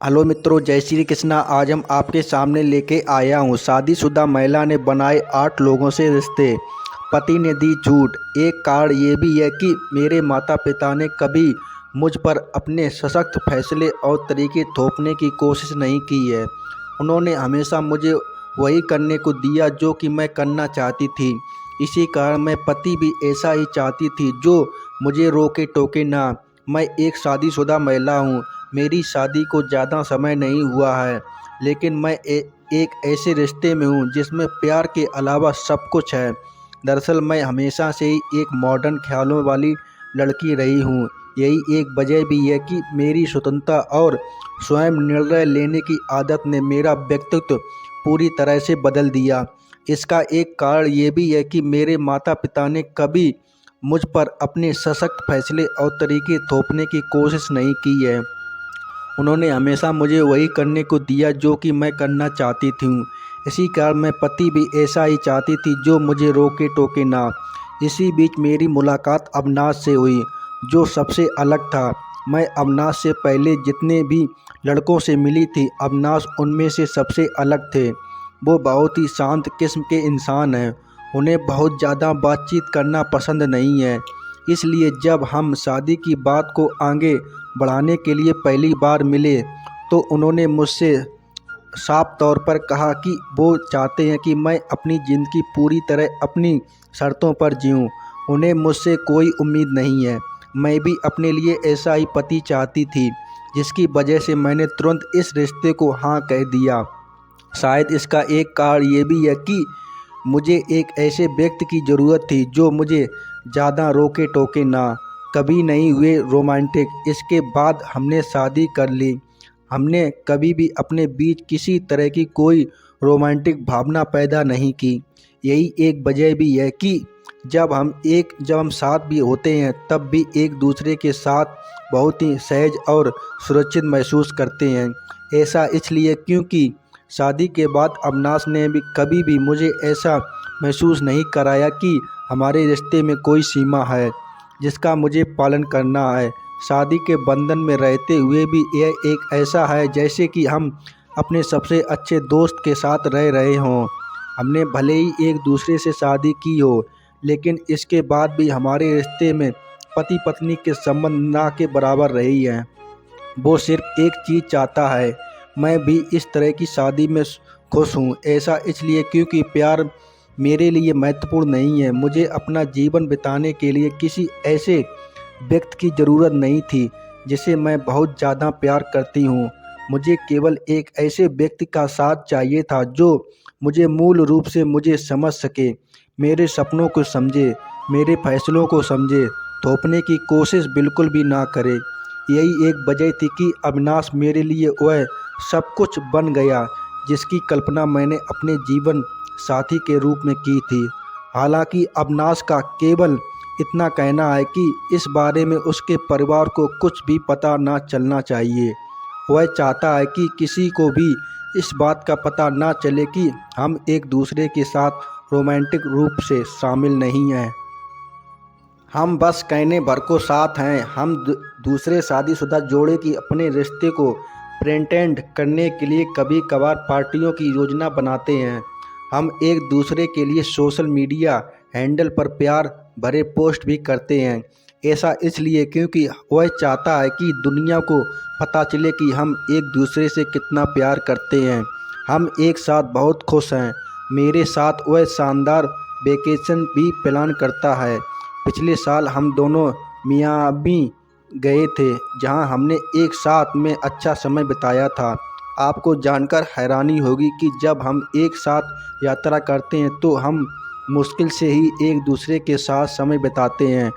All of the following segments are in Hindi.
हेलो मित्रों, जय श्री कृष्णा। आज हम आपके सामने लेके आया हूँ शादीशुदा महिला ने बनाए 8 लोगों से रिश्ते, पति ने दी झूठ। एक कारण ये भी है कि मेरे माता पिता ने कभी मुझ पर अपने सशक्त फैसले और तरीके थोपने की कोशिश नहीं की है। उन्होंने हमेशा मुझे वही करने को दिया जो कि मैं करना चाहती थी। इसी कारण मैं पति भी ऐसा ही चाहती थी जो मुझे रोके टोके ना। मैं एक शादीशुदा महिला हूँ। मेरी शादी को ज़्यादा समय नहीं हुआ है, लेकिन मैं एक ऐसे रिश्ते में हूँ जिसमें प्यार के अलावा सब कुछ है। दरअसल मैं हमेशा से ही एक मॉडर्न ख्यालों वाली लड़की रही हूँ। यही एक वजह भी है कि मेरी स्वतंत्रता और स्वयं निर्णय लेने की आदत ने मेरा व्यक्तित्व पूरी तरह से बदल दिया। इसका एक कारण ये भी है कि मेरे माता पिता ने कभी मुझ पर अपने सशक्त फैसले और तरीके थोपने की कोशिश नहीं की है। उन्होंने हमेशा मुझे वही करने को दिया जो कि मैं करना चाहती थी। इसी कारण मैं पति भी ऐसा ही चाहती थी जो मुझे रोके टोके ना। इसी बीच मेरी मुलाकात अविनाश से हुई, जो सबसे अलग था। मैं अविनाश से पहले जितने भी लड़कों से मिली थी, अविनाश उनमें से सबसे अलग थे। वो बहुत ही शांत किस्म के इंसान हैं। उन्हें बहुत ज़्यादा बातचीत करना पसंद नहीं है। इसलिए जब हम शादी की बात को आगे बढ़ाने के लिए पहली बार मिले तो उन्होंने मुझसे साफ तौर पर कहा कि वो चाहते हैं कि मैं अपनी ज़िंदगी पूरी तरह अपनी शर्तों पर जीऊँ। उन्हें मुझसे कोई उम्मीद नहीं है। मैं भी अपने लिए ऐसा ही पति चाहती थी, जिसकी वजह से मैंने तुरंत इस रिश्ते को हाँ कह दिया। शायद इसका एक कारण ये भी है कि मुझे एक ऐसे व्यक्ति की ज़रूरत थी जो मुझे ज़्यादा रोके टोके ना। कभी नहीं हुए रोमांटिक। इसके बाद हमने शादी कर ली। हमने कभी भी अपने बीच किसी तरह की कोई रोमांटिक भावना पैदा नहीं की। यही एक वजह भी है कि जब हम साथ भी होते हैं तब भी एक दूसरे के साथ बहुत ही सहज और सुरक्षित महसूस करते हैं। ऐसा इसलिए क्योंकि शादी के बाद अविनाश ने भी कभी भी मुझे ऐसा महसूस नहीं कराया कि हमारे रिश्ते में कोई सीमा है जिसका मुझे पालन करना है। शादी के बंधन में रहते हुए भी यह एक ऐसा है जैसे कि हम अपने सबसे अच्छे दोस्त के साथ रह रहे हों। हमने भले ही एक दूसरे से शादी की हो, लेकिन इसके बाद भी हमारे रिश्ते में पति पत्नी के संबंध ना के बराबर रही हैं। वो सिर्फ एक चीज़ चाहता है, मैं भी इस तरह की शादी में खुश हूँ। ऐसा इसलिए क्योंकि प्यार मेरे लिए महत्वपूर्ण नहीं है। मुझे अपना जीवन बिताने के लिए किसी ऐसे व्यक्ति की ज़रूरत नहीं थी जिसे मैं बहुत ज़्यादा प्यार करती हूँ। मुझे केवल एक ऐसे व्यक्ति का साथ चाहिए था जो मुझे मूल रूप से मुझे समझ सके, मेरे सपनों को समझे, मेरे फैसलों को समझे, थोपने की कोशिश बिल्कुल भी ना करे। यही एक वजह थी कि अविनाश मेरे लिए वह सब कुछ बन गया जिसकी कल्पना मैंने अपने जीवन साथी के रूप में की थी। हालांकि अविनाश का केवल इतना कहना है कि इस बारे में उसके परिवार को कुछ भी पता ना चलना चाहिए। वह चाहता है कि किसी को भी इस बात का पता ना चले कि हम एक दूसरे के साथ रोमांटिक रूप से शामिल नहीं हैं। हम बस कहने भर को साथ हैं। हम दूसरे शादीशुदा जोड़े की अपने रिश्ते को प्रेटेंड करने के लिए कभी कभार पार्टियों की योजना बनाते हैं। हम एक दूसरे के लिए सोशल मीडिया हैंडल पर प्यार भरे पोस्ट भी करते हैं। ऐसा इसलिए क्योंकि वह चाहता है कि दुनिया को पता चले कि हम एक दूसरे से कितना प्यार करते हैं। हम एक साथ बहुत खुश हैं। मेरे साथ वह शानदार वेकेशन भी प्लान करता है। पिछले साल हम दोनों मियामी गए थे, जहां हमने एक साथ में अच्छा समय बिताया था। आपको जानकर हैरानी होगी कि जब हम एक साथ यात्रा करते हैं तो हम मुश्किल से ही एक दूसरे के साथ समय बिताते हैं।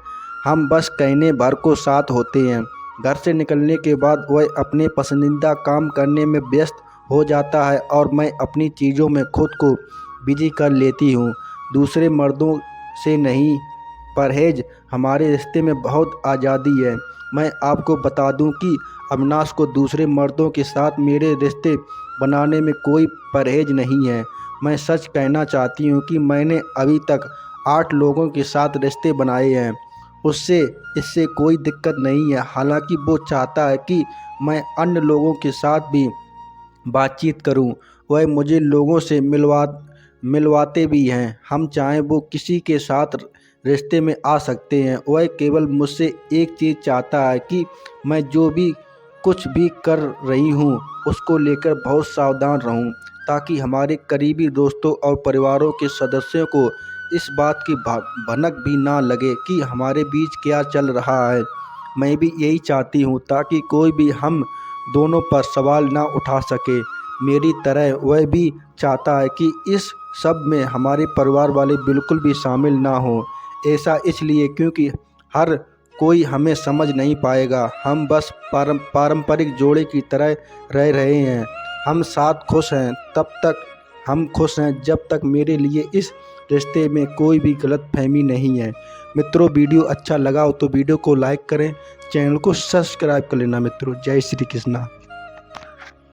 हम बस कहने भर को साथ होते हैं। घर से निकलने के बाद वह अपने पसंदीदा काम करने में व्यस्त हो जाता है और मैं अपनी चीज़ों में खुद को बिजी कर लेती हूँ। दूसरे मर्दों से नहीं, परहेज हमारे रिश्ते में बहुत आज़ादी है। मैं आपको बता दूं कि अविनाश को दूसरे मर्दों के साथ मेरे रिश्ते बनाने में कोई परहेज नहीं है। मैं सच कहना चाहती हूं कि मैंने अभी तक 8 लोगों के साथ रिश्ते बनाए हैं। उससे इससे कोई दिक्कत नहीं है। हालांकि वो चाहता है कि मैं अन्य लोगों के साथ भी बातचीत करूं। वह मुझे लोगों से मिलवाते भी हैं। हम चाहें वो किसी के साथ रिश्ते में आ सकते हैं। वह केवल मुझसे एक चीज़ चाहता है कि मैं जो भी कुछ भी कर रही हूँ उसको लेकर बहुत सावधान रहूँ, ताकि हमारे करीबी दोस्तों और परिवारों के सदस्यों को इस बात की भनक भी ना लगे कि हमारे बीच क्या चल रहा है। मैं भी यही चाहती हूँ, ताकि कोई भी हम दोनों पर सवाल ना उठा सके। मेरी तरह वह भी चाहता है कि इस सब में हमारे परिवार वाले बिल्कुल भी शामिल ना हों। ऐसा इसलिए क्योंकि हर कोई हमें समझ नहीं पाएगा। हम बस पारंपरिक जोड़े की तरह रह रहे हैं। हम साथ खुश हैं, तब तक हम खुश हैं जब तक मेरे लिए इस रिश्ते में कोई भी गलतफहमी नहीं है। मित्रों, वीडियो अच्छा लगा हो तो वीडियो को लाइक करें, चैनल को सब्सक्राइब कर लेना मित्रों। जय श्री कृष्णा।